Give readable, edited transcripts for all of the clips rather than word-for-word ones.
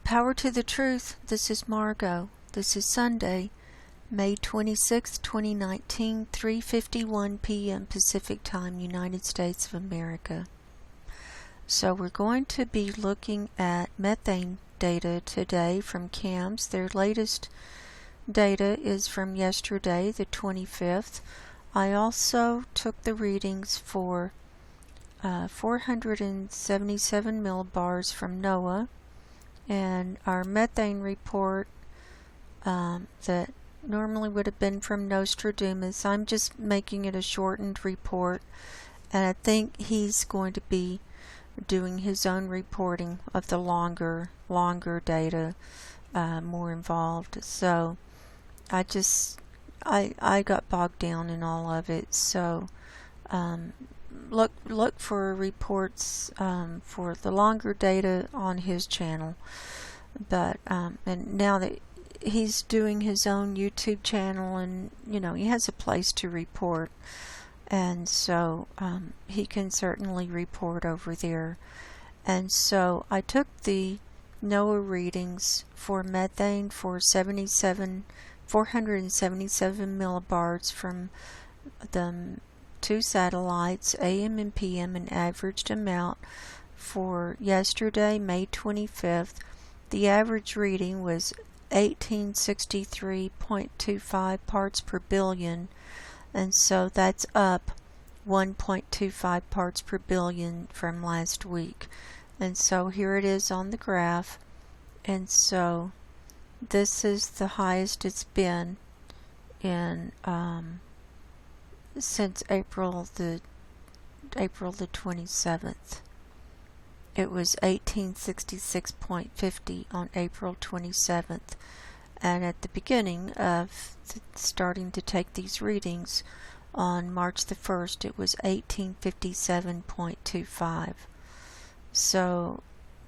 Power to the truth. This is Margo. This is Sunday, May 26, 2019, 3:51 p.m. Pacific Time, United States of America. So we're going to be looking at methane data today from CAMS. Their latest data is from yesterday, the 25th. I also took the readings for 477 millibars from NOAA, and our methane report that normally would have been from Nostradamus. I'm just making it a shortened report, and I think he's going to be doing his own reporting of the longer data, more involved. So I got bogged down in all of it. So look for reports for the longer data on his channel. But and now that he's doing his own YouTube channel, and he has a place to report, and so he can certainly report over there. And so I took the NOAA readings for methane for 477 millibars from the two satellites, AM and PM, and averaged them out for yesterday, May 25th. The average reading was 1863.25 parts per billion, and so that's up 1.25 parts per billion from last week. And so here it is on the graph, and so this is the highest it's been in since April the 27th. It was 1866.50 on April 27th, and at the beginning of starting to take these readings on March the 1st, it was 1857.25. So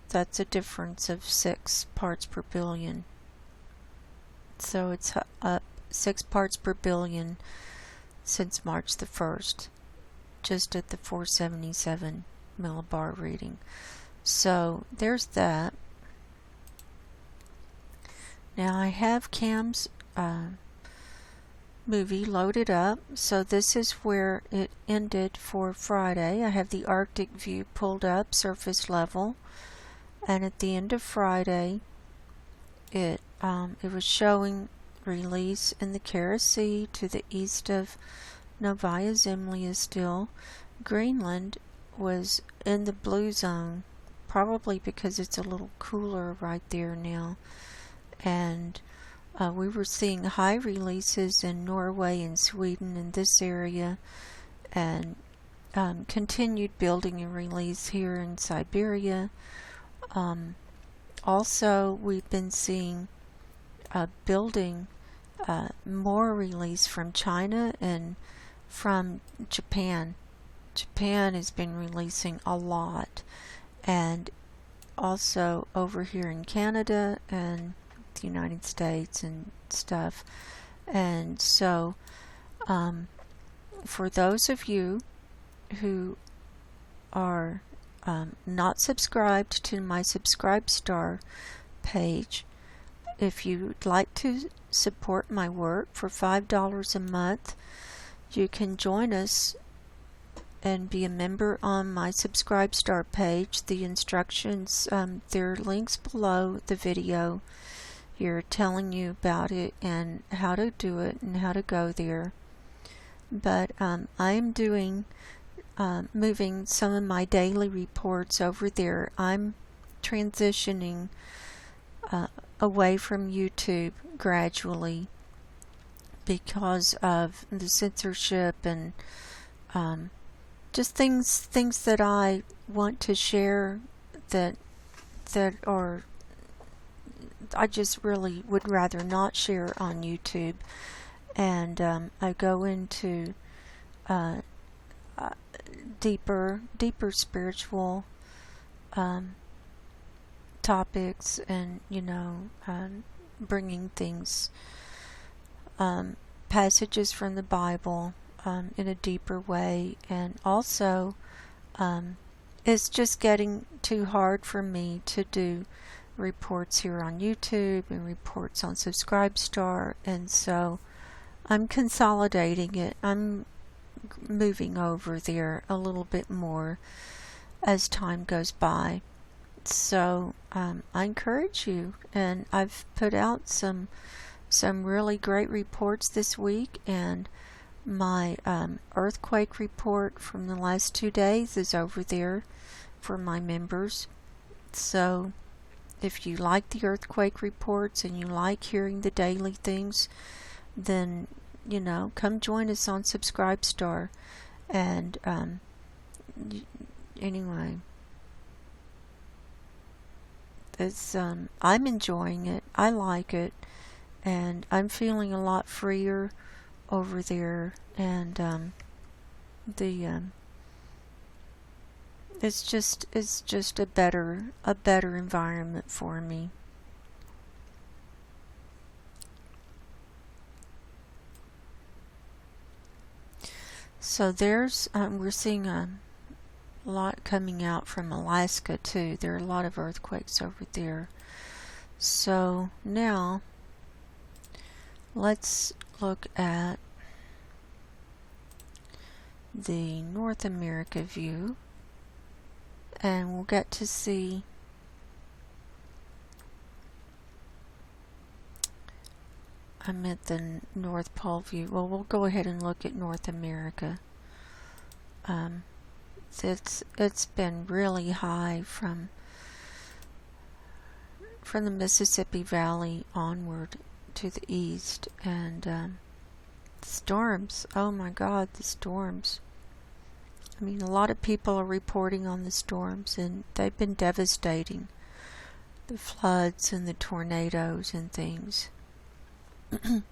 that's a difference of 6 parts per billion. So it's up 6 parts per billion since March the 1st, just at the 477 millibar reading. So there's that. Now I have CAM's movie loaded up. So this is where it ended for Friday. I have the Arctic view pulled up, surface level, and at the end of Friday it was showing release in the Kara Sea to the east of Novaya Zemlya still. Greenland was in the blue zone, probably because it's a little cooler right there now. And we were seeing high releases in Norway and Sweden in this area, and continued building and release here in Siberia. Also, we've been seeing building more release from China and from Japan. Japan has been releasing a lot, and also over here in Canada and the United States and stuff. And so for those of you who are not subscribed to my Subscribe Star page, if you'd like to support my work for $5 a month, you can join us and be a member on my Subscribe Star page. The instructions, there are links below the video here telling you about it and how to do it and how to go there. But I am doing moving some of my daily reports over there. I'm transitioning away from YouTube gradually because of the censorship and just things that I want to share that are I just really would rather not share on YouTube. And I go into deeper spiritual topics, and bringing things, passages from the Bible in a deeper way. And also it's just getting too hard for me to do reports here on YouTube and reports on Subscribestar, and so I'm consolidating it. I'm moving over there a little bit more as time goes by. So I encourage you, and I've put out some really great reports this week, and my earthquake report from the last 2 days is over there for my members. So if you like the earthquake reports and you like hearing the daily things, then come join us on Subscribestar. And anyway, it's I'm enjoying it. I like it, and I'm feeling a lot freer over there, and it's just a better environment for me. So there's we're seeing a lot coming out from Alaska too. There are a lot of earthquakes over there. So now let's look at the North America view, and we'll get to see I'm at the North Pole view. Well, we'll go ahead and look at North America. It's been really high from the Mississippi Valley onward to the east, and storms. Oh my God, the storms. I mean, a lot of people are reporting on the storms, and they've been devastating. The floods and the tornadoes and things. And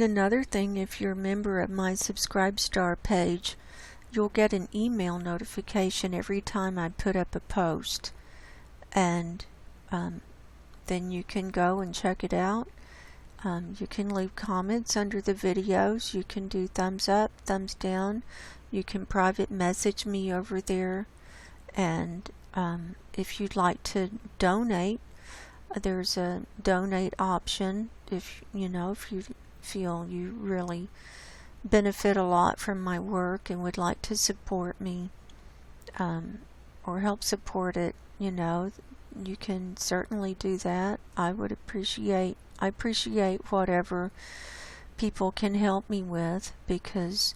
another thing, if you're a member of my Subscribestar page, you'll get an email notification every time I put up a post, and then you can go and check it out. You can leave comments under the videos. You can do thumbs up, thumbs down. You can private message me over there, and if you'd like to donate, there's a donate option. If you feel you really benefit a lot from my work and would like to support me, or help support it, you can certainly do that. I appreciate whatever people can help me with, because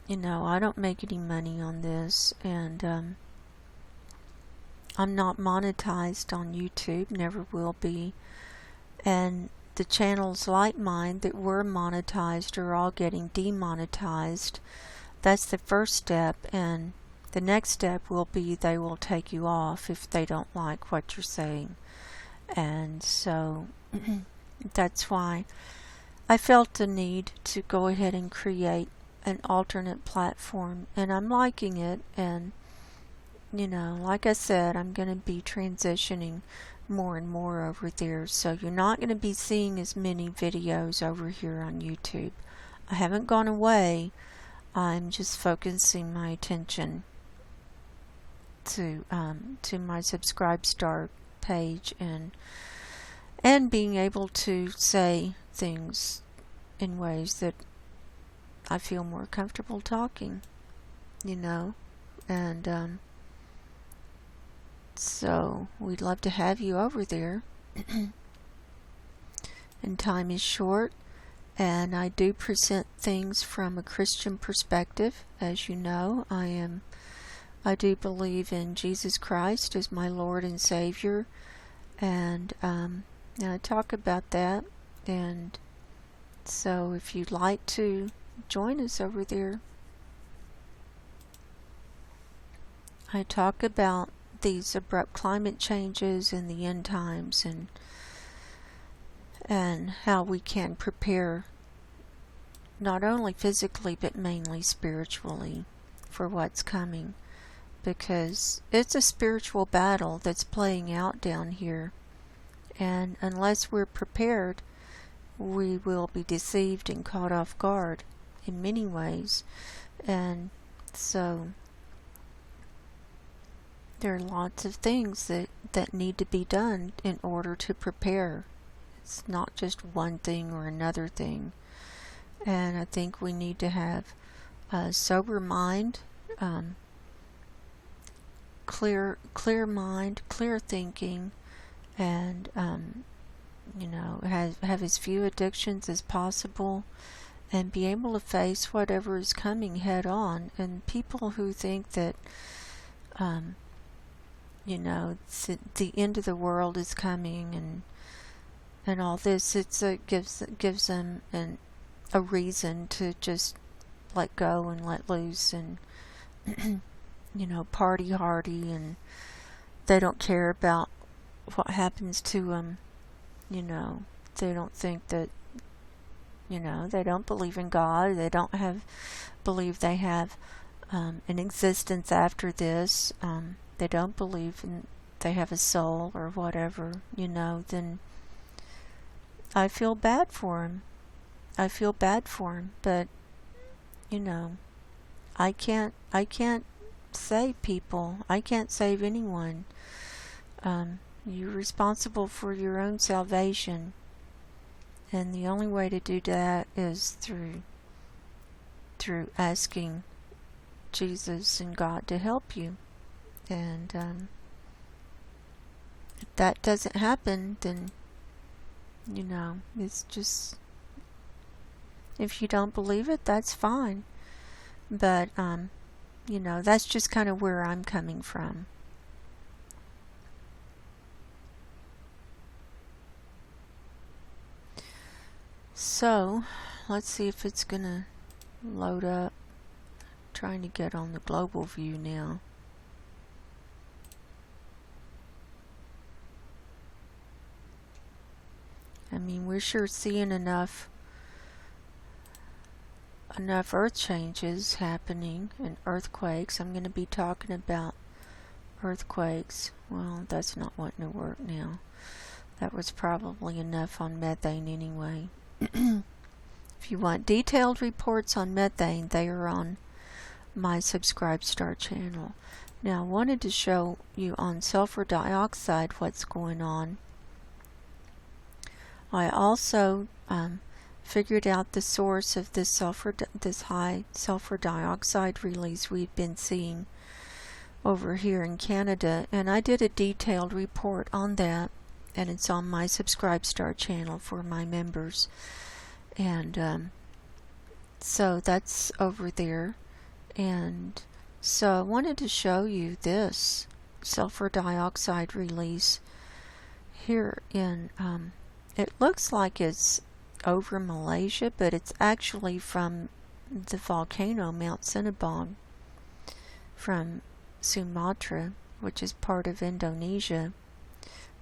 I don't make any money on this, and I'm not monetized on YouTube, never will be, and the channels like mine that were monetized are all getting demonetized. That's the first step, and the next step will be they will take you off if they don't like what you're saying. And so that's why I felt the need to go ahead and create an alternate platform, and I'm liking it. And like I said, I'm going to be transitioning more and more over there, so you're not going to be seeing as many videos over here on YouTube. I haven't gone away. I'm just focusing my attention to my Subscribestar page, and being able to say things in ways that I feel more comfortable talking, and so we'd love to have you over there. And time is short, and I do present things from a Christian perspective. As you know, I do believe in Jesus Christ as my Lord and Savior, and I talk about that. And so if you'd like to join us over there, I talk about these abrupt climate changes and the end times, and how we can prepare not only physically but mainly spiritually for what's coming, because it's a spiritual battle that's playing out down here, and unless we're prepared, we will be deceived and caught off guard in many ways. And so there are lots of things that need to be done in order to prepare. It's not just one thing or another thing. And I think we need to have a sober mind, clear mind, clear thinking, and have as few addictions as possible, and be able to face whatever is coming head on. And people who think that the end of the world is coming and all this, it gives them a reason to just let go and let loose and party hardy, and they don't care about what happens to them. They don't think that, they don't believe in God. They don't believe they have an existence after this. They don't believe they have a soul or whatever, then I feel bad for them. But, I can't save people. I can't save anyone. You're responsible for your own salvation. And the only way to do that is through asking Jesus and God to help you. And if that doesn't happen, then, it's just, if you don't believe it, that's fine. But, that's just kind of where I'm coming from. So, let's see if it's going to load up. Trying to get on the global view now. I mean, we're sure seeing enough earth changes happening and earthquakes. I'm going to be talking about earthquakes. Well, that's not wanting to work now. That was probably enough on methane anyway. If you want detailed reports on methane, they are on my Subscribe Star channel. Now, I wanted to show you on sulfur dioxide what's going on. I also figured out the source of this high sulfur dioxide release we've been seeing over here in Canada, and I did a detailed report on that, and it's on my Subscribe Star channel for my members. And so that's over there. And so I wanted to show you this sulfur dioxide release here in it looks like it's over Malaysia, but it's actually from the volcano Mount Sinabung from Sumatra, which is part of Indonesia.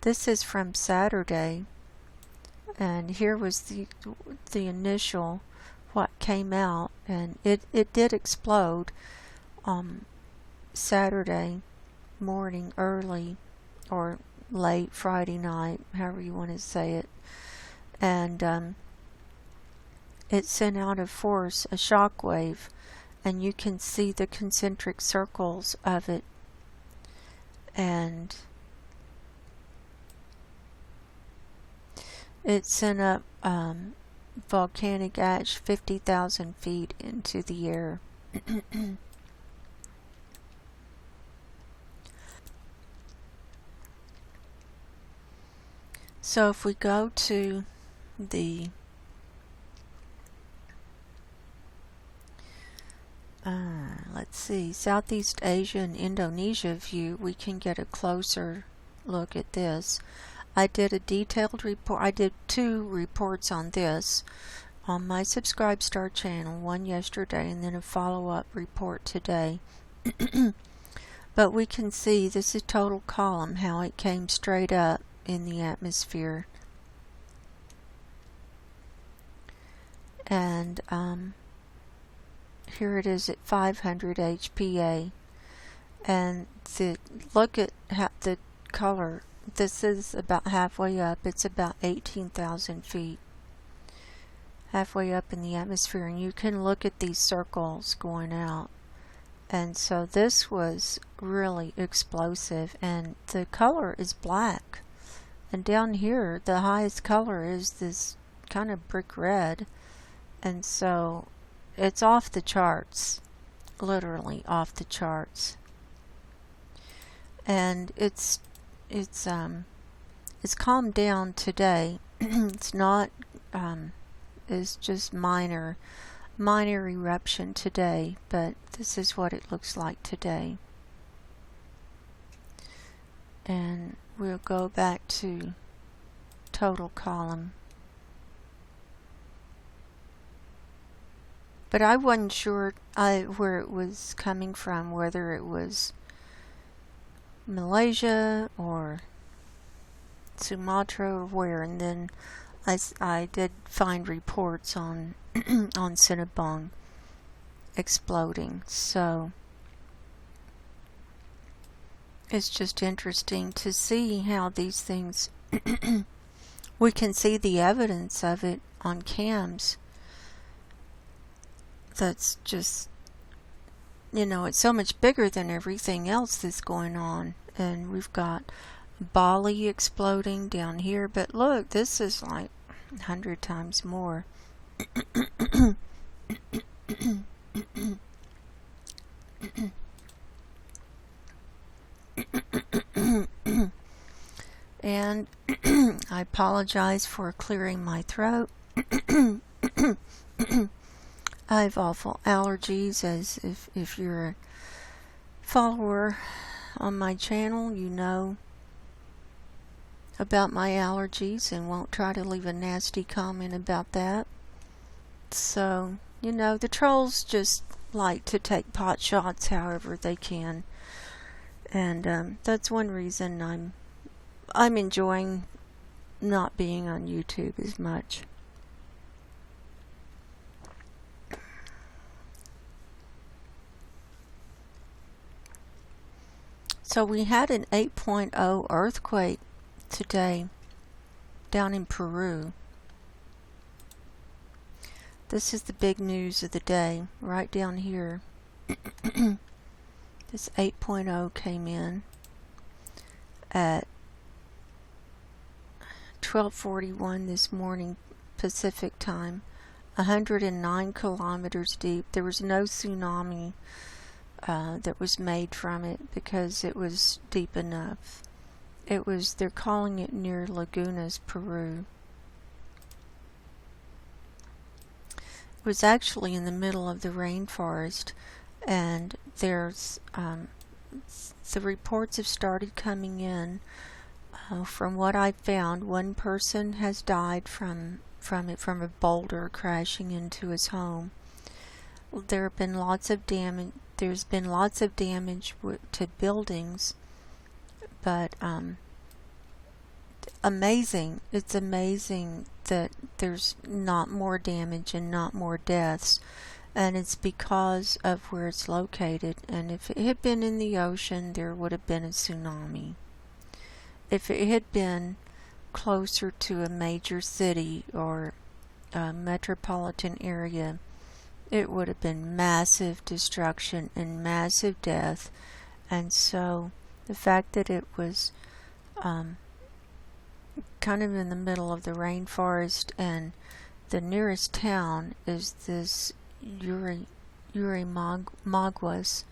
This is from Saturday, and here was the initial what came out, and it did explode Saturday morning early, or late Friday night, however you want to say it. And it sent out a force, a shock wave, and you can see the concentric circles of it. And it sent up volcanic ash 50,000 feet into the air. So if we go to the let's see, Southeast Asia and Indonesia view, we can get a closer look at this. I did a detailed report. I did 2 reports on this on my Subscribe Star channel, one yesterday and then a follow-up report today. But we can see this is total column, how it came straight up in the atmosphere. And here it is at 500 HPA. And look at the color. This is about halfway up. It's about 18,000 feet. halfway up in the atmosphere, and you can look at these circles going out. And so this was really explosive, and the color is black. And down here, the highest color is this kind of brick red. And so it's off the charts, literally off the charts. And it's calmed down today. It's not, it's just minor eruption today, but this is what it looks like today. And we'll go back to total column. But I wasn't sure where it was coming from, whether it was Malaysia or Sumatra or where, and then I did find reports on on Sinabung exploding. So it's just interesting to see how these things we can see the evidence of it on cams. That's just, it's so much bigger than everything else that's going on. And we've got Bali exploding down here, but look, this is like 100 times more. And I apologize for clearing my throat. I have awful allergies, as if you're a follower on my channel, you know about my allergies and won't try to leave a nasty comment about that. So, the trolls just like to take pot shots however they can. And that's one reason I'm enjoying not being on YouTube as much. So we had an 8.0 earthquake today down in Peru. This is the big news of the day, right down here. This 8.0 came in at 12:41 this morning Pacific time, 109 kilometers deep. There was no tsunami that was made from it because it was deep enough. They're calling it near Lagunas, Peru. It was actually in the middle of the rainforest, and there's the reports have started coming in. From what I found, one person has died from a boulder crashing into his home. There have been lots of damage. There's been lots of damage to buildings, but amazing. It's amazing that there's not more damage and not more deaths, and it's because of where it's located. And if it had been in the ocean, there would have been a tsunami. If it had been closer to a major city or a metropolitan area, it would have been massive destruction and massive death. And so the fact that it was kind of in the middle of the rainforest, and the nearest town is this Maguas,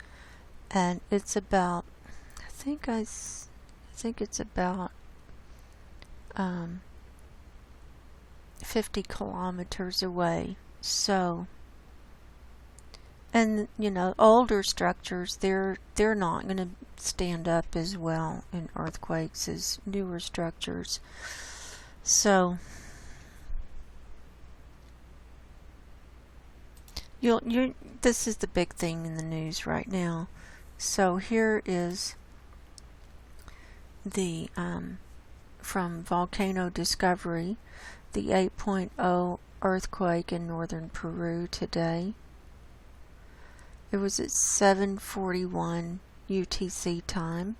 and it's about, I think it's about 50 kilometers away. So, and older structures, they're not going to stand up as well in earthquakes as newer structures. So this is the big thing in the news right now. So here is the from Volcano Discovery, the 8.0 earthquake in northern Peru today. It was at 7:41 UTC time.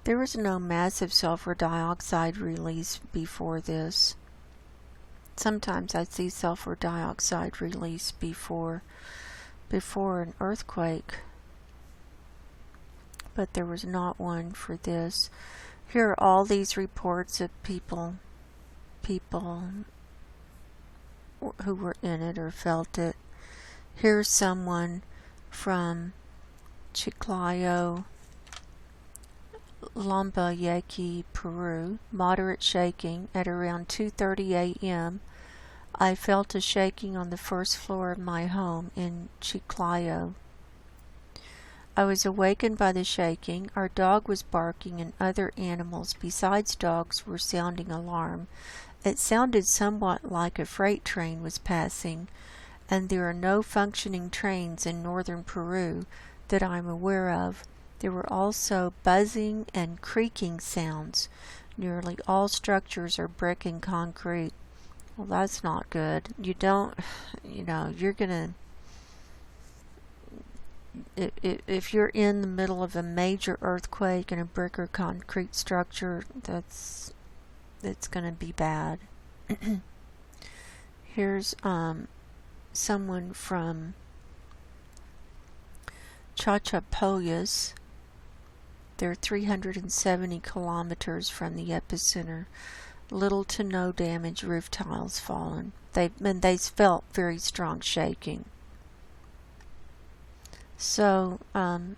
There was no massive sulfur dioxide release before this. Sometimes I see sulfur dioxide release before an earthquake, but there was not one for this. Here are all these reports of people who were in it or felt it. Here's someone from Chiclayo, Lambayeque, Peru. Moderate shaking at around 2:30 a.m. I felt a shaking on the first floor of my home in Chiclayo. I was awakened by the shaking. Our dog was barking and other animals besides dogs were sounding alarm. It sounded somewhat like a freight train was passing, and there are no functioning trains in northern Peru that I'm aware of. There were also buzzing and creaking sounds. Nearly all structures are brick and concrete. Well, that's not good. You're gonna, if you're in the middle of a major earthquake in a brick or concrete structure, it's gonna be bad. Here's someone from Chachapoyas. They're 370 kilometers from the epicenter. Little to no damage, roof tiles fallen. They felt very strong shaking. So, I'll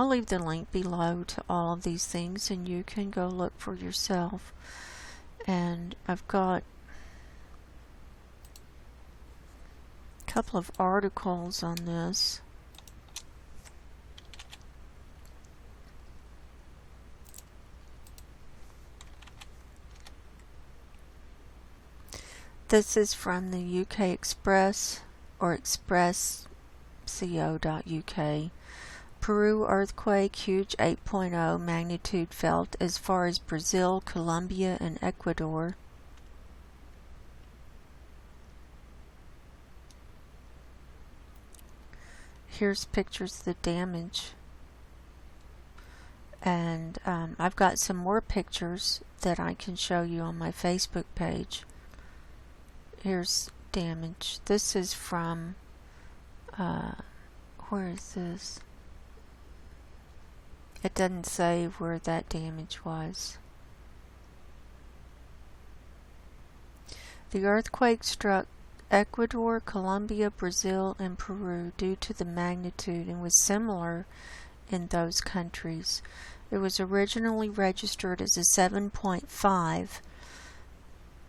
leave the link below to all of these things, and you can go look for yourself. And I've got a couple of articles on this. This is from the UK Express or expressco.uk. Peru earthquake, huge 8.0 magnitude felt as far as Brazil, Colombia, and Ecuador. Here's pictures of the damage. And I've got some more pictures that I can show you on my Facebook page. Here's damage. This is from, where is this? It doesn't say where that damage was. The earthquake struck Ecuador, Colombia, Brazil, and Peru due to the magnitude and was similar in those countries. It was originally registered as a 7.5,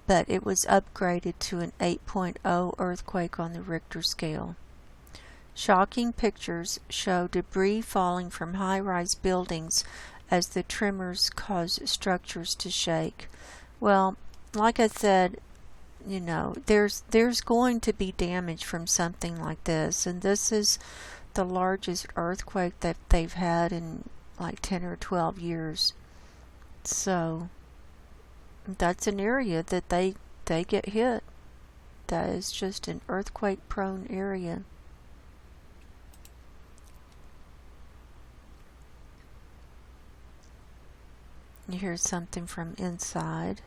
but it was upgraded to an 8.0 earthquake on the Richter scale. Shocking pictures show debris falling from high-rise buildings as the tremors cause structures to shake. Well, like I said, there's going to be damage from something like this, and this is the largest earthquake that they've had in like 10 or 12 years. So that's an area that they get hit. That is just an earthquake prone area. Here's something from inside.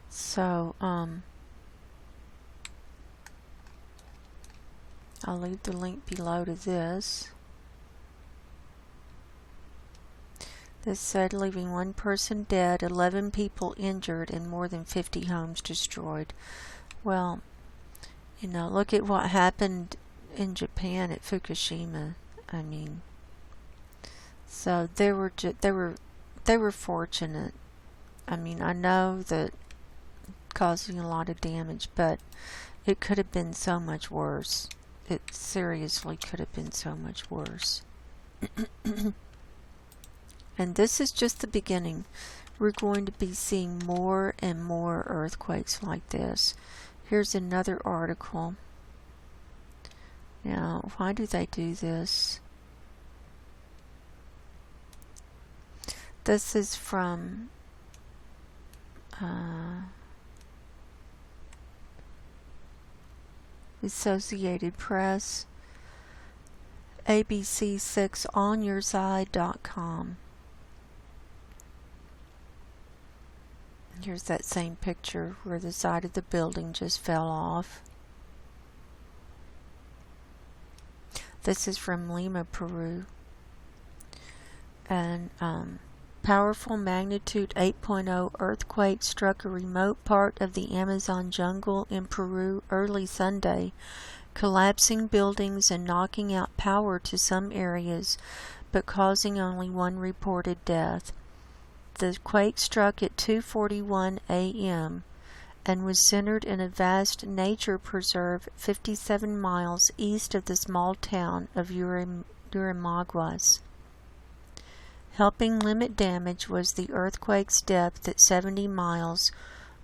So, I'll leave the link below to this. This said, leaving one person dead, 11 people injured, and more than 50 homes destroyed. Well, look at what happened in Japan at Fukushima. I mean, so they were fortunate. I mean, I know that causing a lot of damage, but it could have been so much worse. It seriously could have been so much worse. And this is just the beginning. We're going to be seeing more and more earthquakes like this. Here's another article. Now, why do they do this? This is from Associated Press, ABC6onyourside.com. Here's that same picture where the side of the building just fell off. This is from Lima, Peru. And powerful magnitude 8.0 earthquake struck a remote part of the Amazon jungle in Peru early Sunday, collapsing buildings and knocking out power to some areas, but causing only one reported death. The quake struck at 2:41 a.m. and was centered in a vast nature preserve 57 miles east of the small town of Yurimaguas. Helping limit damage was the earthquake's depth at 70 miles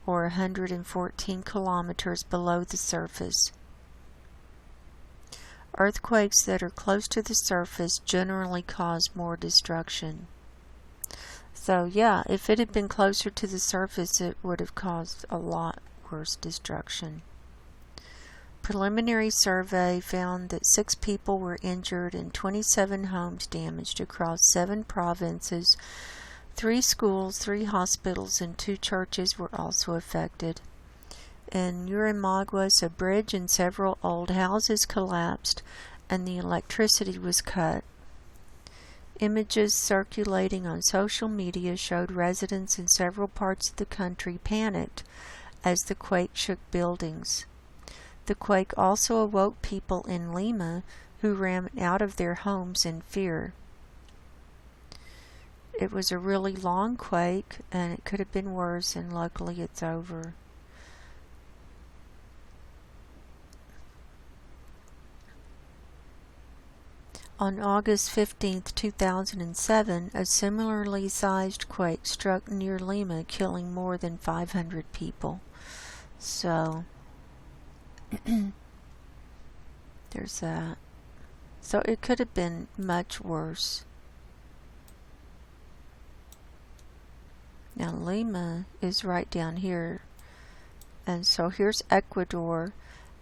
or 114 kilometers below the surface. Earthquakes that are close to the surface generally cause more destruction. So yeah, if it had been closer to the surface, it would have caused a lot worse destruction. Preliminary survey found that 6 people were injured and 27 homes damaged across 7 provinces. 3 schools, 3 hospitals, and 2 churches were also affected. In Yurimaguas, a bridge and several old houses collapsed, and the electricity was cut. Images circulating on social media showed residents in several parts of the country panicked as the quake shook buildings. The quake also awoke people in Lima who ran out of their homes in fear. It was a really long quake, and it could have been worse, and luckily it's over. On August 15, 2007, a similarly sized quake struck near Lima, killing more than 500 people. So, there's that. So it could have been much worse. Now Lima is right down here. And so here's Ecuador,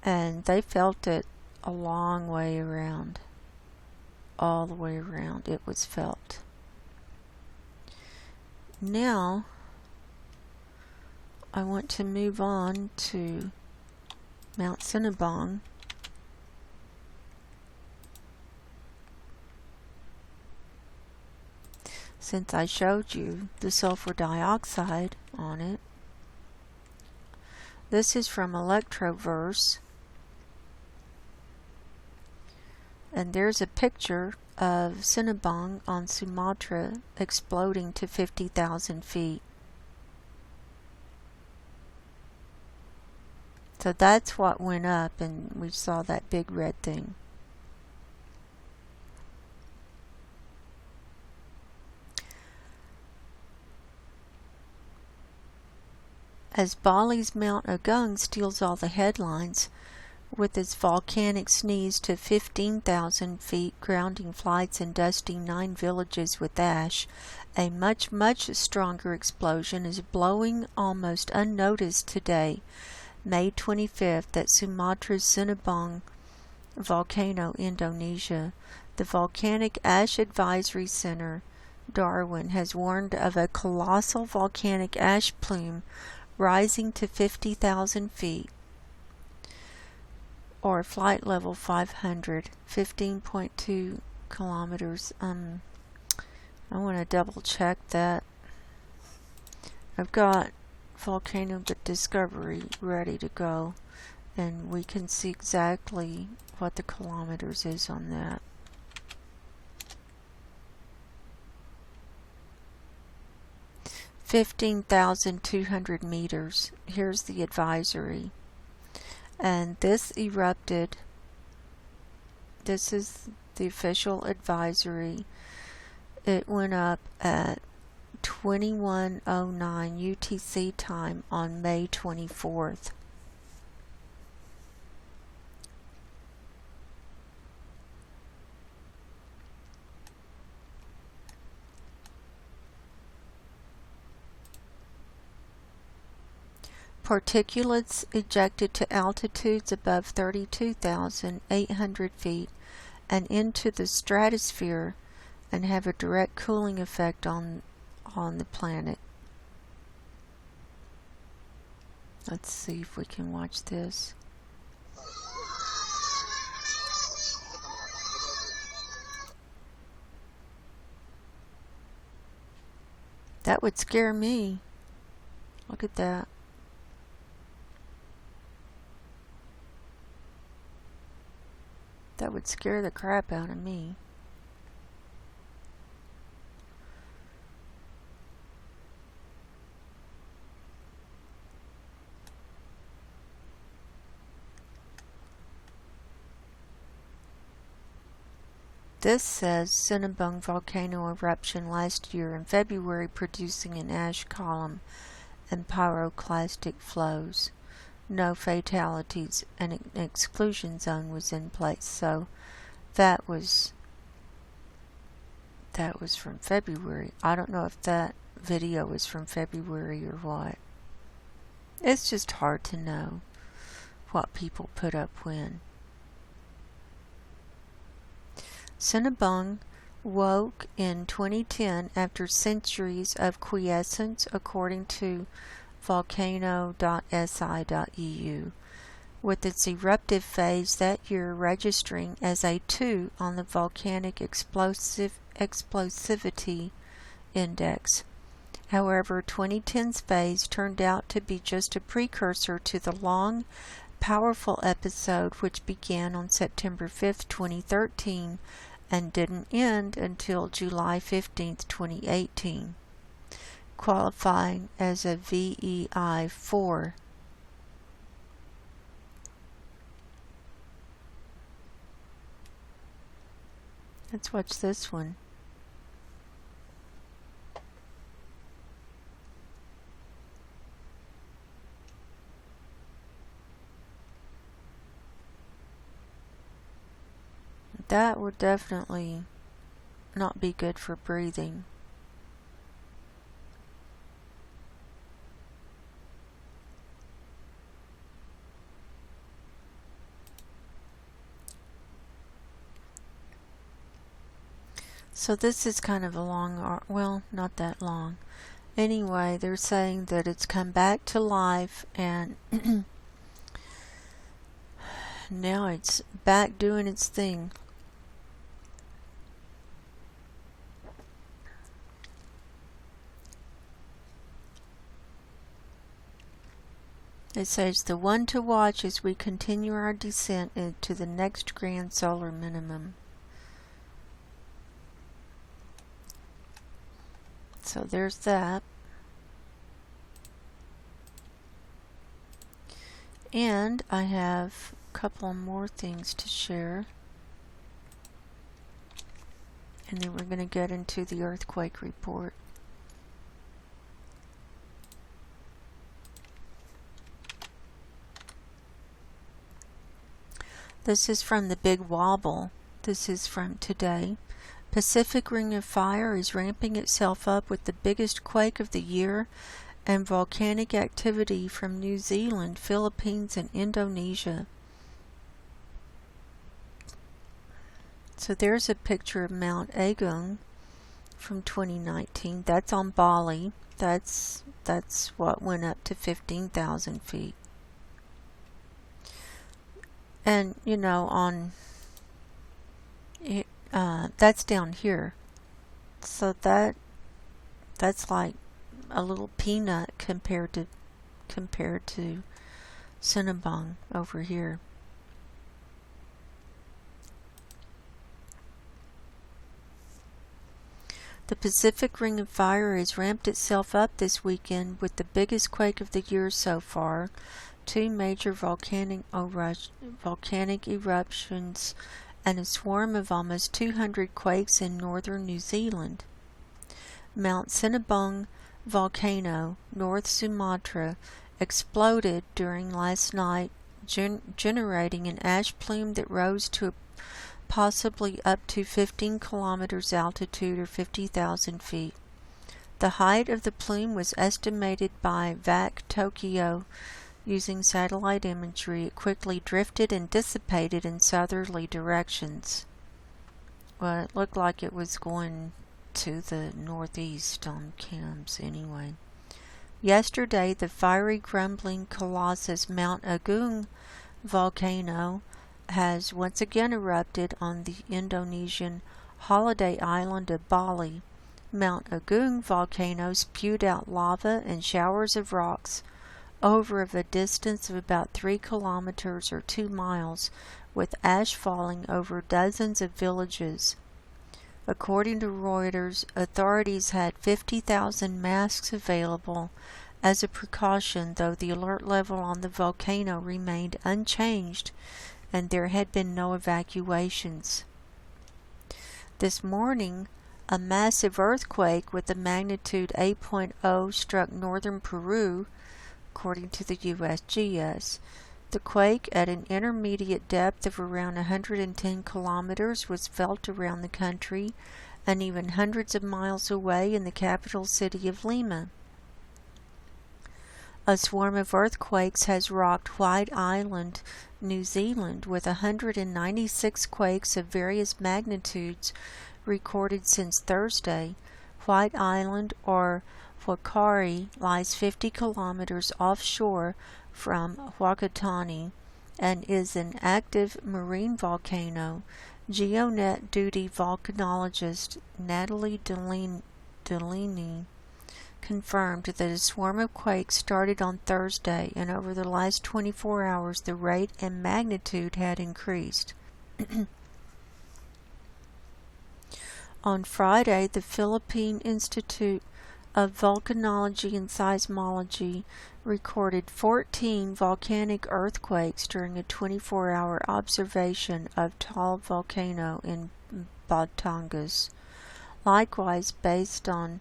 and they felt it a long way around. All the way around it was felt. Now I want to move on to Mount Sinabung. Since I showed you the sulfur dioxide on it. This is from Electroverse. And there's a picture of Sinabung on Sumatra exploding to 50,000 feet. So that's what went up, and we saw that big red thing. As Bali's Mount Agung steals all the headlines, with its volcanic sneeze to 15,000 feet, grounding flights and dusting 9 villages with ash, a much, much stronger explosion is blowing almost unnoticed today, May 25th, at Sumatra's Sinabung volcano, Indonesia. The Volcanic Ash Advisory Center, Darwin, has warned of a colossal volcanic ash plume rising to 50,000 feet. Or flight level 500, 15.2 kilometers. I want to double check that. I've got Volcano Discovery ready to go, and we can see exactly what the kilometers is on that. (15,200 meters). Here's the advisory. And this erupted. This is the official advisory. It went up at 21:09 UTC time on May 24th. Particulates ejected to altitudes above 32,800 feet and into the stratosphere and have a direct cooling effect on the planet. Let's see if we can watch this. That would scare me. Look at that. That would scare the crap out of me. This says Sinabung volcano eruption last year in February, producing an ash column and pyroclastic flows. No fatalities, and an exclusion zone was in place. So that was from February. I don't know if that video was from February or what. It's just hard to know what people put up when. Sinabung woke in 2010 after centuries of quiescence, according to volcano.si.eu, with its eruptive phase that year registering as a 2 on the volcanic explosivity index. However, 2010's phase turned out to be just a precursor to the long, powerful episode which began on September 5th, 2013 and didn't end until July 15th, 2018, qualifying as a VEI 4. Let's watch this one. That would definitely not be good for breathing. So this is kind of a long, well, not that long. Anyway, they're saying that it's come back to life and now it's back doing its thing. It says the one to watch as we continue our descent into the next grand solar minimum. So there's that. And I have a couple more things to share. And then we're going to get into the earthquake report. This is from the Big Wobble. This is from today. Pacific Ring of Fire is ramping itself up with the biggest quake of the year and volcanic activity from New Zealand, Philippines, and Indonesia. So there's a picture of Mount Agung from 2019. That's on Bali. That's what went up to 15,000 feet. And, you know, that's down here. So that's like a little peanut compared to Sinabung over here. The Pacific Ring of Fire has ramped itself up this weekend with the biggest quake of the year so far. 2 major volcanic eruptions and a swarm of almost 200 quakes in northern New Zealand. Mount Sinabung Volcano, North Sumatra, exploded during last night, generating an ash plume that rose to possibly up to 15 kilometers altitude or 50,000 feet. The height of the plume was estimated by VAC Tokyo. Using satellite imagery, it quickly drifted and dissipated in southerly directions. Well, it looked like it was going to the northeast on cams anyway. Yesterday, the fiery grumbling colossus Mount Agung volcano has once again erupted on the Indonesian holiday island of Bali. Mount Agung volcano spewed out lava and showers of rocks over a distance of about 3 kilometers or 2 miles, with ash falling over dozens of villages. According to Reuters, authorities had 50,000 masks available as a precaution, though the alert level on the volcano remained unchanged and there had been no evacuations. This morning, a massive earthquake with a magnitude 8.0 struck northern Peru, according to the USGS. The quake, at an intermediate depth of around 110 kilometers, was felt around the country and even hundreds of miles away in the capital city of Lima. A swarm of earthquakes has rocked White Island, New Zealand, with 196 quakes of various magnitudes recorded since Thursday. White Island, or Whakaari, lies 50 kilometers offshore from Whakatane and is an active marine volcano. GeoNet duty volcanologist Natalie Delaney confirmed that a swarm of quakes started on Thursday, and over the last 24 hours the rate and magnitude had increased. On Friday, the Philippine Institute of Volcanology and Seismology recorded 14 volcanic earthquakes during a 24-hour observation of Taal volcano in Batangas. Likewise, based on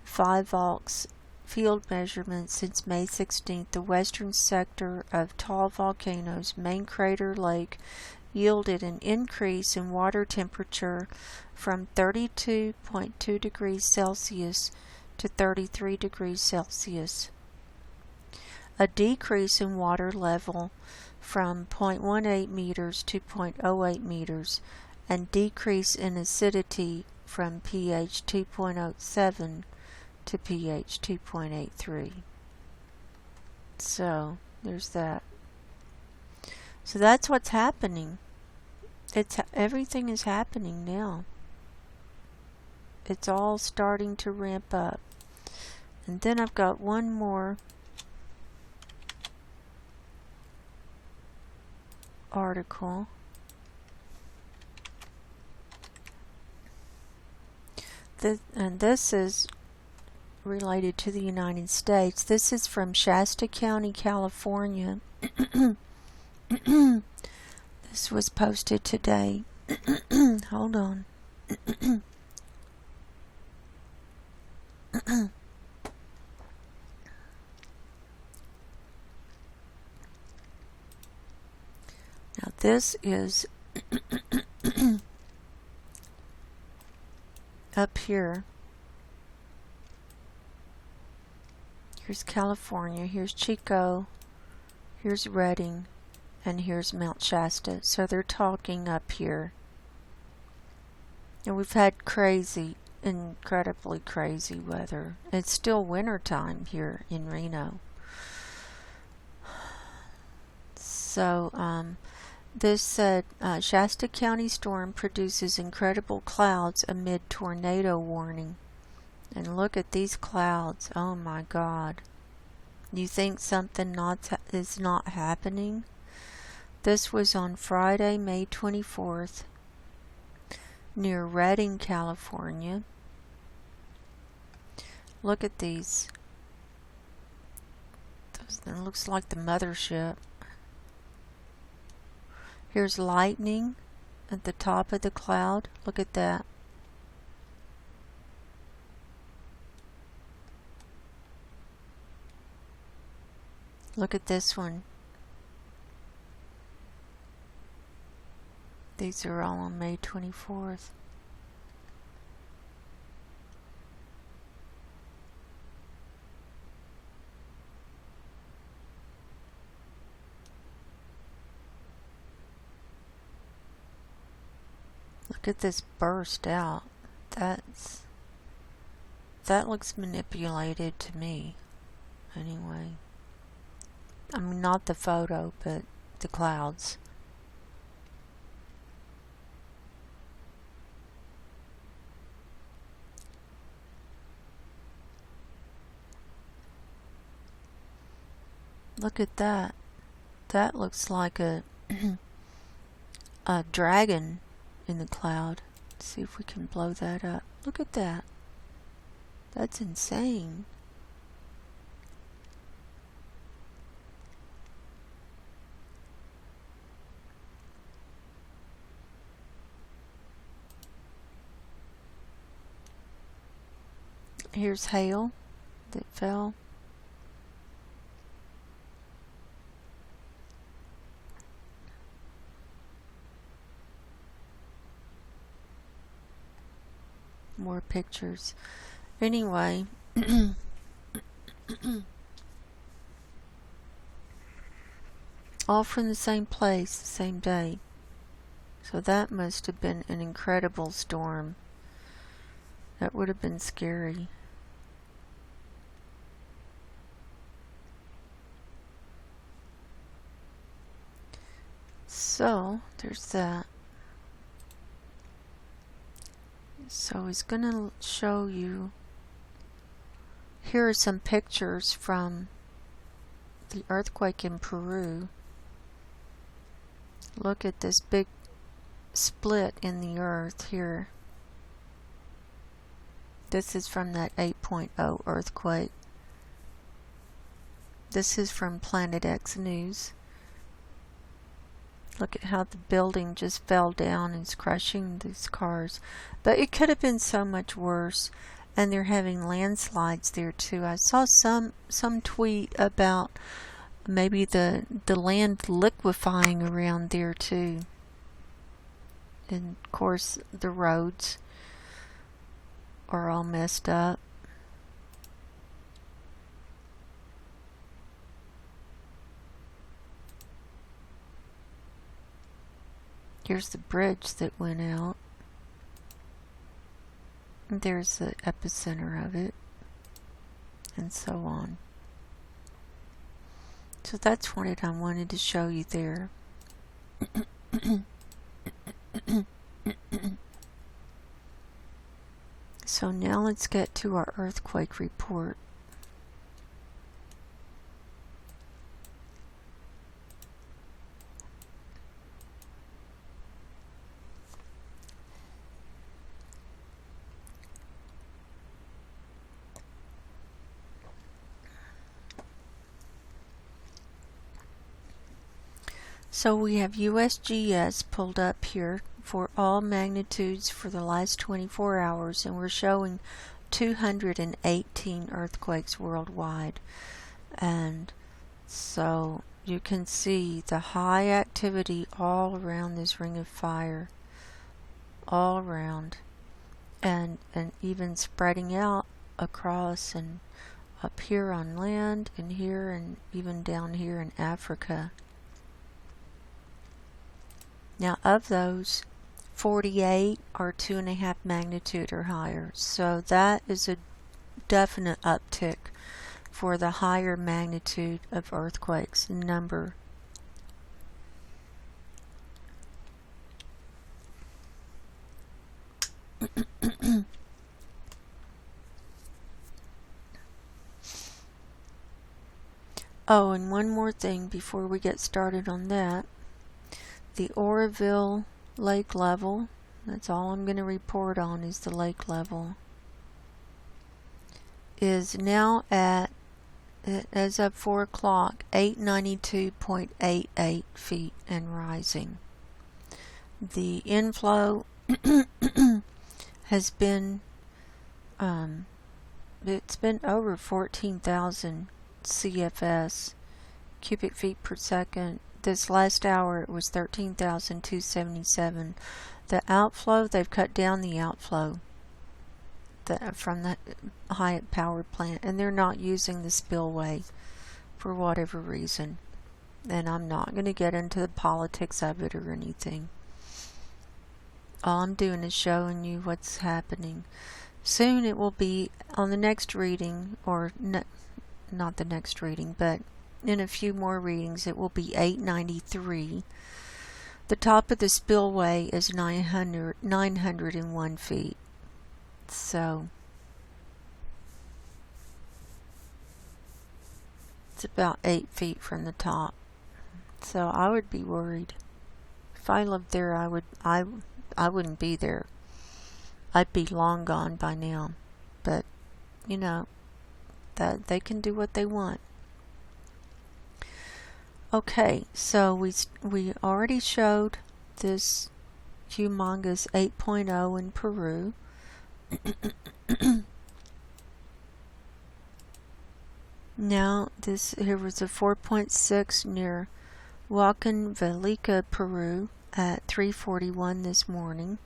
5-volts field measurements since May 16th, the western sector of Taal volcano's main crater lake yielded an increase in water temperature from 32.2 degrees Celsius to 33 degrees Celsius. A decrease in water level from 0.18 meters to 0.08 meters, and decrease in acidity from pH 2.07 to pH 2.83. So, there's that. So that's what's happening. Everything is happening now. It's all starting to ramp up. And then I've got one more article. And this is related to the United States. This is from Shasta County, California. This was posted today. Hold on. Now this is up here. Here's California, here's Chico, here's Redding, and here's Mount Shasta. So they're talking up here. And we've had crazy, incredibly crazy weather. It's still winter time here in Reno. So, this said, Shasta County storm produces incredible clouds amid tornado warning. And look at these clouds. Oh my God. You think something is not happening? This was on Friday, May 24th, near Redding, California. Look at these. It looks like the mothership. Here's lightning at the top of the cloud. Look at that. Look at this one. These are all on May 24th. Look at this burst out. That looks manipulated to me. anyway. I mean, not the photo, but the clouds. Look at that. That looks like a a dragon in the cloud. Let's see if we can blow that up. Look at that. That's insane. Here's hail that fell. More pictures. Anyway, all from the same place, the same day. So that must have been an incredible storm. That would have been scary. So, there's that. So he's going to show you, here are some pictures from the earthquake in Peru. Look at this big split in the earth here. This is from that 8.0 earthquake. This is from Planet X News. Look at how the building just fell down and is crushing these cars. But it could have been so much worse. And they're having landslides there too. I saw some tweet about maybe the land liquefying around there too. And of course the roads are all messed up. Here's the bridge that went out. There's the epicenter of it, and so on. So that's what I wanted to show you there. So now let's get to our earthquake report. So we have USGS pulled up here for all magnitudes for the last 24 hours, and we're showing 218 earthquakes worldwide. And so you can see the high activity all around this ring of fire, all around, and even spreading out across and up here on land and here and even down here in Africa. Now, of those, 48 are 2.5 magnitude or higher. So that is a definite uptick for the higher magnitude of earthquakes number. Oh, and one more thing before we get started on that. The Oroville lake level, that's all I'm going to report on is the lake level, is now at, as of 4 o'clock, 892.88 feet and rising. The inflow has been, it's been over 14,000 CFS, cubic feet per second. This last hour it was 13,277. The outflow, they've cut down the outflow from the Hyatt power plant, and they're not using the spillway for whatever reason. And I'm not going to get into the politics of it or anything. All I'm doing is showing you what's happening. Soon it will be on the next reading, or not the next reading, but in a few more readings it will be 893. The top of the spillway is 901 feet. So it's about 8 feet from the top. So I would be worried. If I lived there, I wouldn't be there. I'd be long gone by now. But you know, that they can do what they want. Okay, so we already showed this humongous 8.0 in Peru. Now here was a 4.6 near Huancavelica, Peru at 3:41 this morning.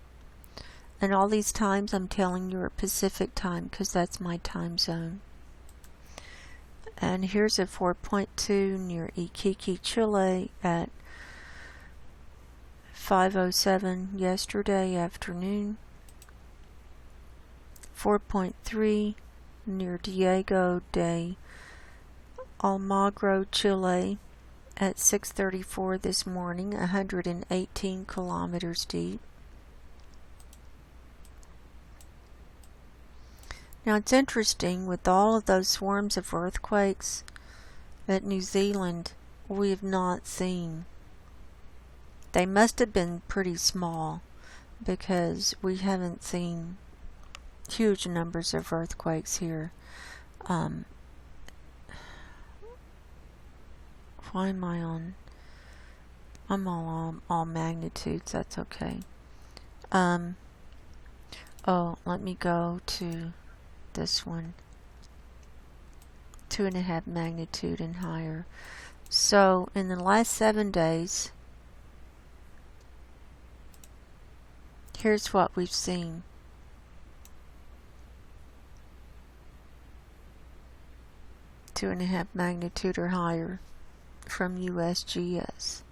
And all these times I'm telling you are Pacific time because that's my time zone. And here's a 4.2 near Iquique, Chile at 5:07 yesterday afternoon. 4.3 near Diego de Almagro, Chile at 6:34 this morning, 118 kilometers deep. Now it's interesting, with all of those swarms of earthquakes that New Zealand we have not seen. They must have been pretty small because we haven't seen huge numbers of earthquakes here. Why am I on? I'm all magnitudes, that's okay. Oh, let me go to this one. 2.5 magnitude and higher. So in the last 7 days, here's what we've seen. Two and a half magnitude or higher from USGS.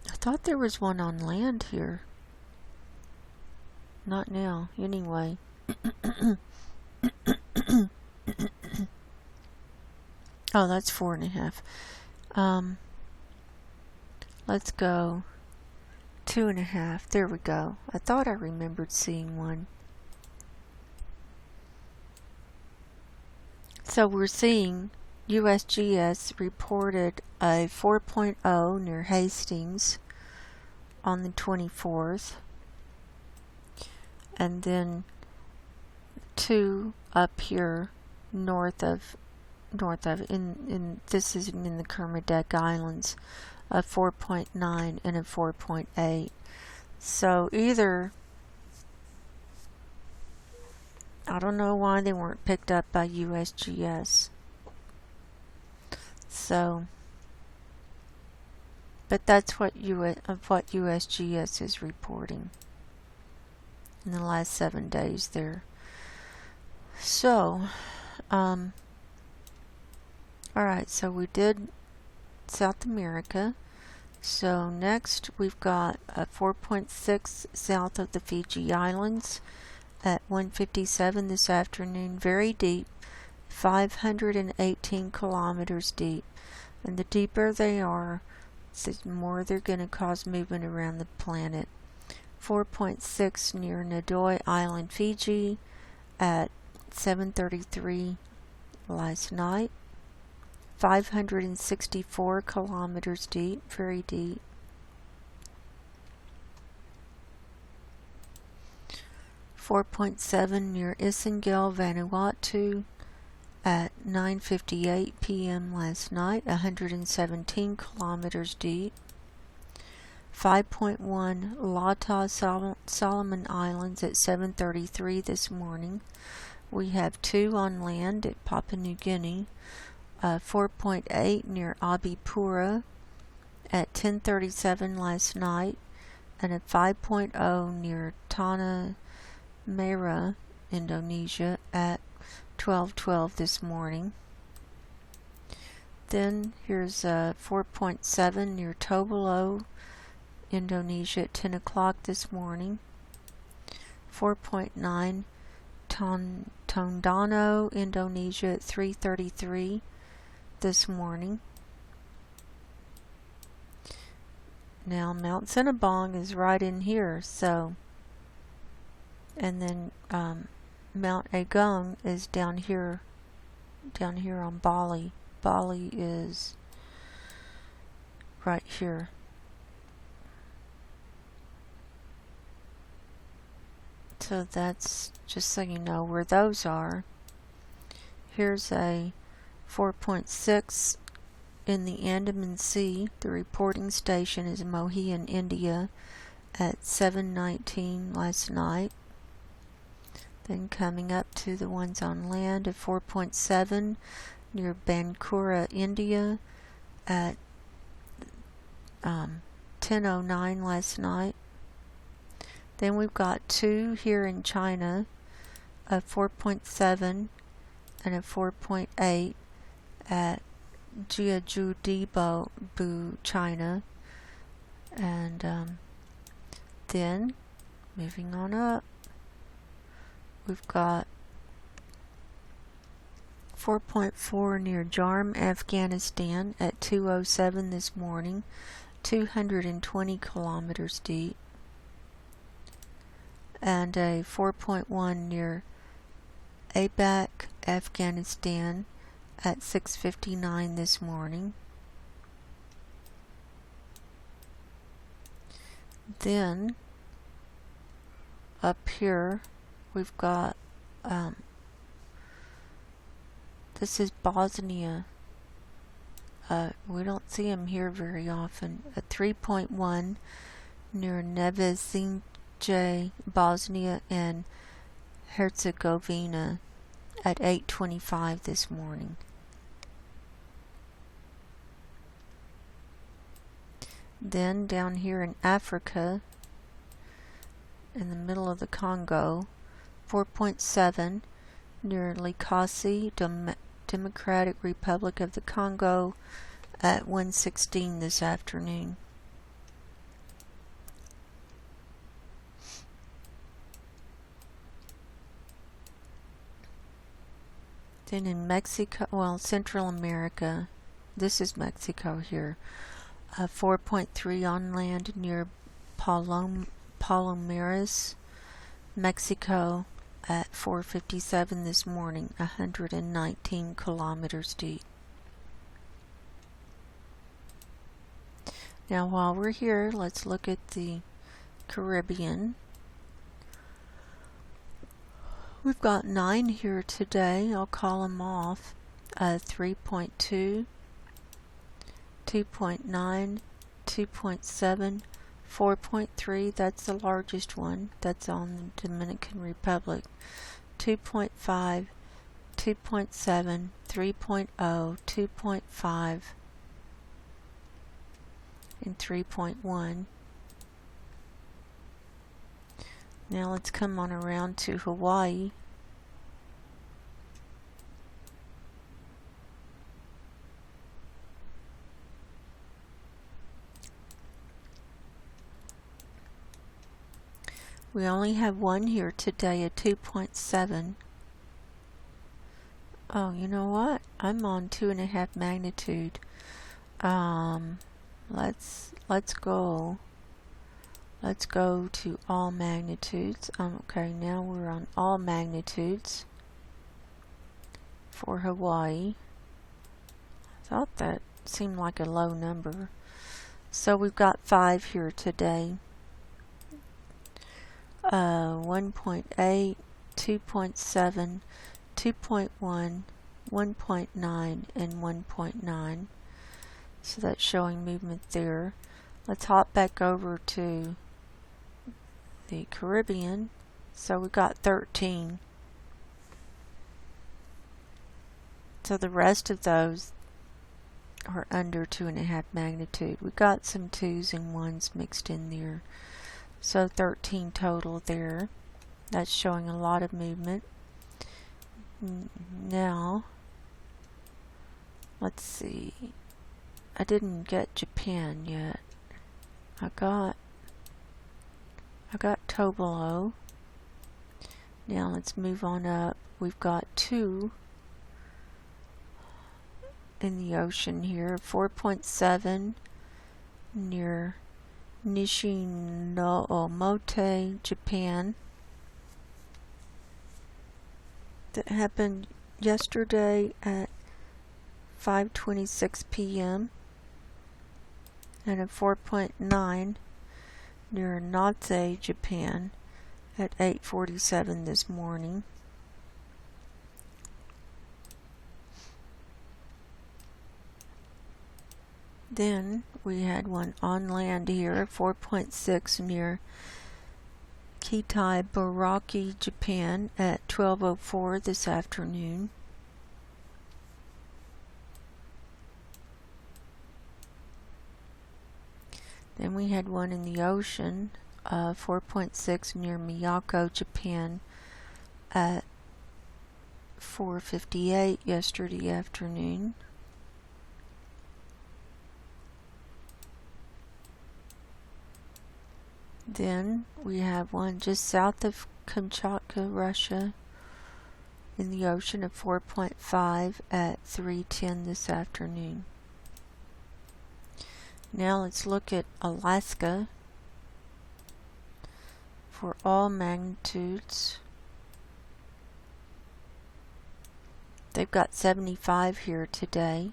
I thought there was one on land here. Not now, anyway. Oh, that's 4.5. Let's go 2.5. There we go. I thought I remembered seeing one. So we're seeing USGS reported a 4.0 near Hastings on the 24th. And then 2 up here north of this is in the Kermadec Islands, a 4.9 and a 4.8. So either, I don't know why they weren't picked up by USGS. So, but that's what USGS is reporting in the last 7 days there. So, alright, so we did South America. So next we've got a 4.6 south of the Fiji Islands at 1:57 this afternoon. Very deep, 518 kilometers deep. And the deeper they are, the more they're going to cause movement around the planet. 4.6 near Nidoy Island, Fiji at 7:33 last night. 564 kilometers deep, very deep. .7 near Isengel, Vanuatu at 9:58 p.m. last night, 117 kilometers deep. 5.1 Lata, Solomon Islands at 7:33 this morning. We have 2 on land at Papua New Guinea. 4.8 near Abipura at 10:37 last night, and a 5.0 near Tanah Merah, Indonesia at 12:12 this morning. Then here's a 4.7 near Tobelo, Indonesia at 10 o'clock this morning. 4.9 Tondano, Indonesia at 3:33 this morning. Now Mount Sinabung is right in here, so, and then Mount Agung is down here on Bali. Bali is right here. So that's just so you know where those are. Here's a 4.6 in the Andaman Sea. The reporting station is Mohian, India at 7:19 last night. Then coming up to the ones on land at 4.7 near Bankura, India at 10:09 last night. Then we've got two here in China, a 4.7 and a 4.8 at Jiuzhou, China. And then moving on up, we've got 4.4 near Jarm, Afghanistan at 2:07 this morning, 220 kilometers deep. And a 4.1 near Abak, Afghanistan at 6:59 this morning. Then up here we've got this is Bosnia. We don't see them here very often. A 3.1 near Nevesinje, Bosnia and Herzegovina at 8:25 this morning. Then down here in Africa, in the middle of the Congo, 4.7 near Likasi, Democratic Republic of the Congo at 1:16 this afternoon. Then in Mexico, well, Central America, this is Mexico here, 4.3 on land near Palomares, Mexico at 4:57 this morning, 119 kilometers deep. Now while we're here, let's look at the Caribbean. We've got 9 here today. I'll call them off. 3.2, 2.9, 2.7, 4.3, that's the largest one. That's on the Dominican Republic. 2.5, 2.7, 3.0, 2.5, and 3.1. Now let's come on around to Hawaii. We only have one here today, a 2.7. Oh, you know what? I'm on 2.5 magnitude. Let's go. Let's go to all magnitudes. Okay, now we're on all magnitudes for Hawaii. I thought that seemed like a low number. So we've got 5 here today. 1.8, 2.7, 2.1, 1.9, and 1.9. So that's showing movement there. Let's hop back over to the Caribbean. So we got 13. So the rest of those are under 2.5 magnitude. We got some 2s and 1s mixed in there. So 13 total there. That's showing a lot of movement. Now, let's see. I didn't get Japan yet. I got Tobalo. Now let's move on up. We've got 2 in the ocean here. 4.7 near Nishinomote, Japan. That happened yesterday at 5:26 p.m. and a 4.9 near Natsei, Japan at 8:47 this morning. Then we had one on land here, 4.6 near Kitaibaraki, Japan at 12:04 this afternoon. Then we had one in the ocean, 4.6 near Miyako, Japan at 4:58 yesterday afternoon. Then we have one just south of Kamchatka, Russia, in the ocean of 4.5 at 3:10 this afternoon. Now let's look at Alaska for all magnitudes. They've got 75 here today.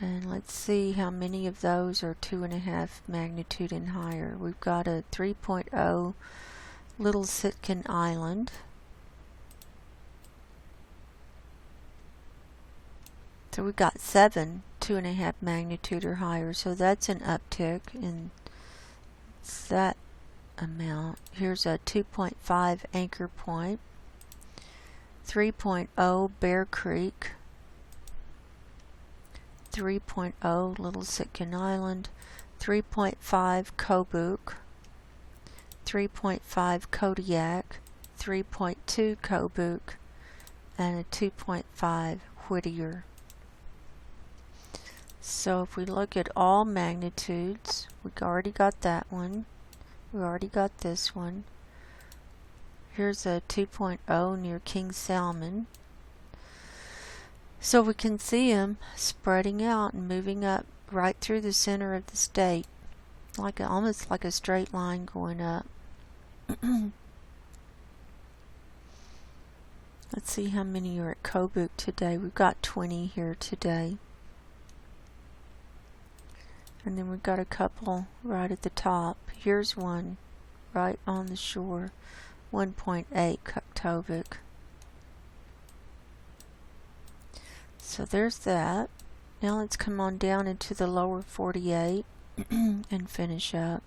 And let's see how many of those are 2.5 magnitude and higher. We've got a 3.0 Little Sitkin Island. So we've got 7 2.5 magnitude or higher. So that's an uptick in that amount. Here's a 2.5 Anchor Point. 3.0 Bear Creek. 3.0 Little Sitkin Island, 3.5 Kobuk, 3.5 Kodiak, 3.2 Kobuk, and a 2.5 Whittier. So if we look at all magnitudes, we already got that one. We already got this one. Here's a 2.0 near King Salmon. So we can see them spreading out and moving up right through the center of the state, almost like a straight line going up. Let's see how many are at Kobuk today. We've got 20 here today. And then we've got a couple right at the top. Here's one right on the shore, 1.8 Kuktovik. So there's that. Now let's come on down into the lower 48 and finish up.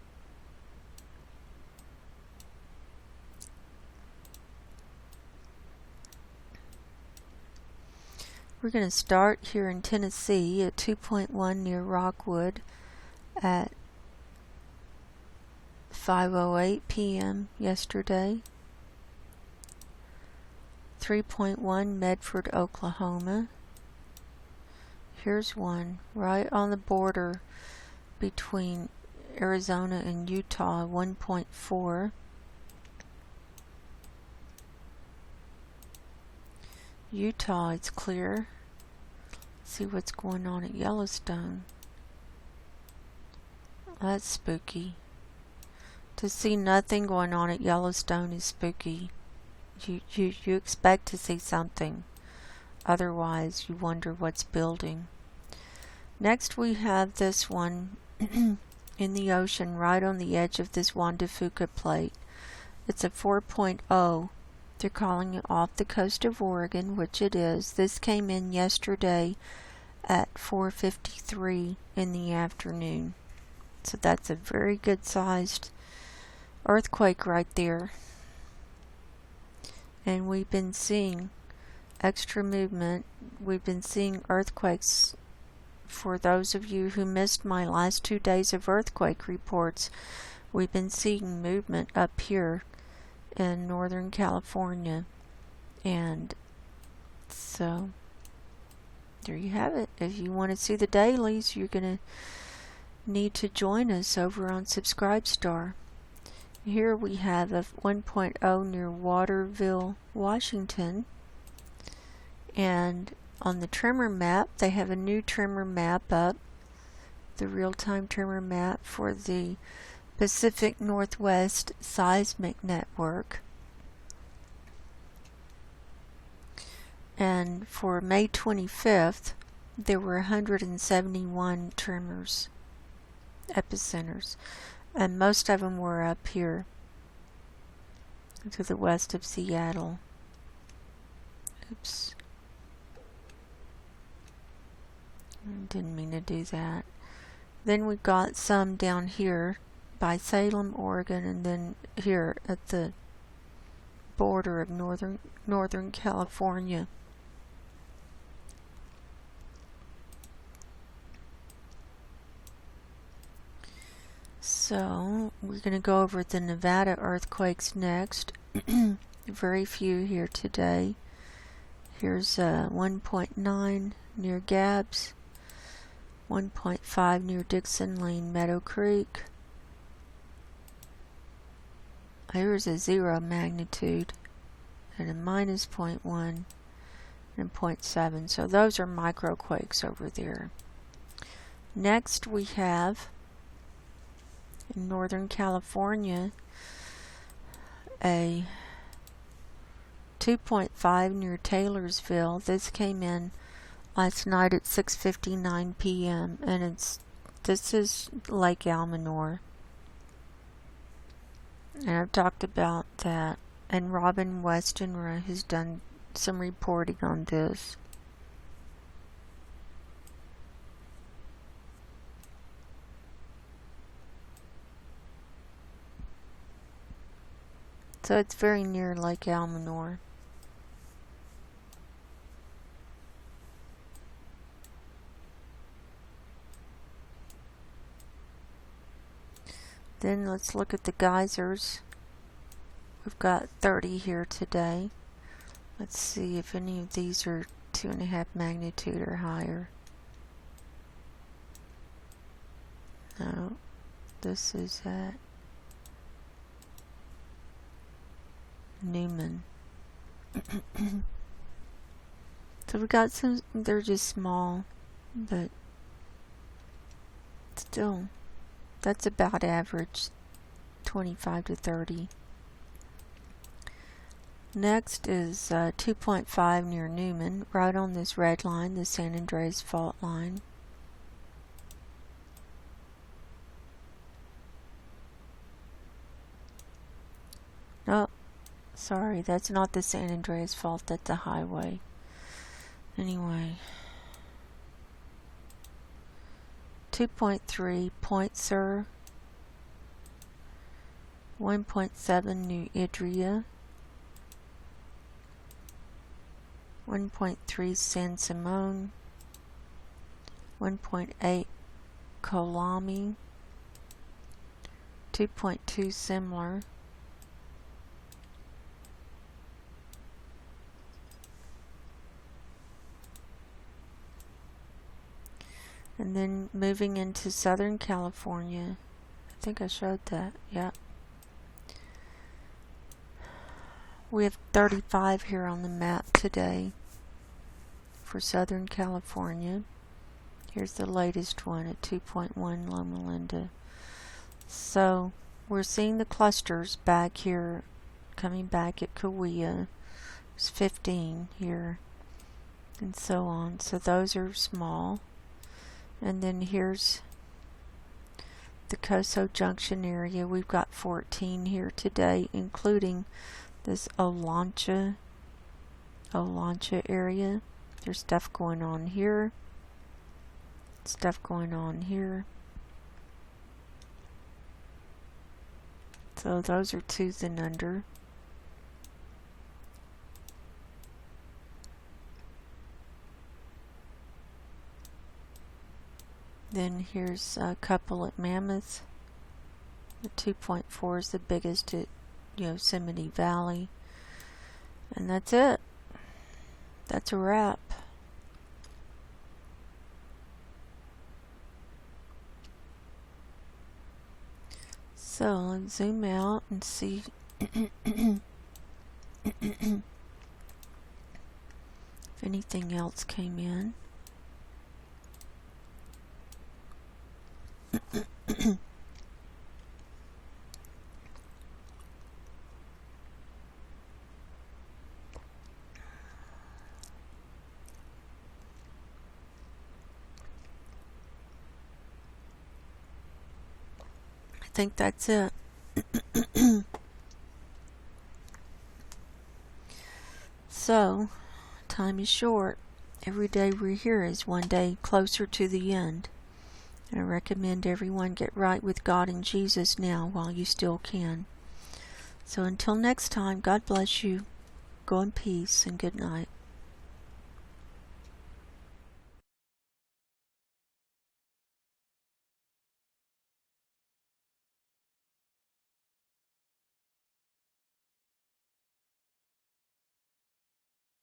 We're going to start here in Tennessee at 2.1 near Rockwood at 5:08 p.m. yesterday. 3.1 Medford, Oklahoma. Here's one right on the border between Arizona and Utah, 1.4. Utah, it's clear. Let's see what's going on at Yellowstone. That's spooky. To see nothing going on at Yellowstone is spooky. You expect to see something. Otherwise, you wonder what's building. Next, we have this one in the ocean right on the edge of this Juan de Fuca plate. It's a 4.0. They're calling it off the coast of Oregon, which it is. This came in yesterday at 4:53 in the afternoon. So that's a very good sized earthquake right there. And we've been seeing extra movement. We've been seeing earthquakes. For those of you who missed my last 2 days of earthquake reports, we've been seeing movement up here in Northern California. And so there you have it. If you want to see the dailies, you're going to need to join us over on Subscribe Star. Here we have a 1.0 near Waterville, Washington. And on the tremor map, they have a new tremor map up, the real-time tremor map for the Pacific Northwest Seismic Network. And for May 25th, there were 171 tremors, epicenters, and most of them were up here to the west of Seattle. Oops. Didn't mean to do that. Then we got some down here by Salem, Oregon, and then here at the border of northern California. So we're going to go over the Nevada earthquakes next. Very few here today. Here's 1.9 near Gabbs, 1.5 near Dixon Lane, Meadow Creek. Here's a 0 magnitude and a minus 0.1 and 0.7. So those are microquakes over there. Next we have in Northern California a 2.5 near Taylorsville. This came in last night at 6:59 p.m. and this is Lake Almanor. And I've talked about that, and Robin Westenra has done some reporting on this. So it's very near Lake Almanor. Then let's look at the geysers. We've got 30 here today. Let's see if any of these are 2.5 magnitude or higher. No, this is at Newman. So we got some, they're just small, but still, that's about average, 25 to 30. Next is 2.5 near Newman, right on this red line, the San Andreas fault line. Oh, sorry, that's not the San Andreas fault, that's the highway. Anyway, 2.3 Point Sur, 1.7 New Idria, 1.3 San Simon, 1.8 Kolami, 2.2 Simler, and then moving into Southern California, I think I showed that, yeah. We have 35 here on the map today for Southern California. Here's the latest one at 2.1 Loma Linda. So we're seeing the clusters back here, coming back at Kauai. There's 15 here, and so on. So those are small. And then here's the Coso Junction area. We've got 14 here today, including this Olancha area. There's stuff going on here. Stuff going on here. So those are 2s and under. Then here's a couple at Mammoth. The 2.4 is the biggest at Yosemite Valley. And that's it. That's a wrap. So let's zoom out and see if anything else came in. I think that's it. So, time is short. Every day we're here is one day closer to the end. And I recommend everyone get right with God and Jesus now while you still can. So until next time, God bless you. Go in peace and good night.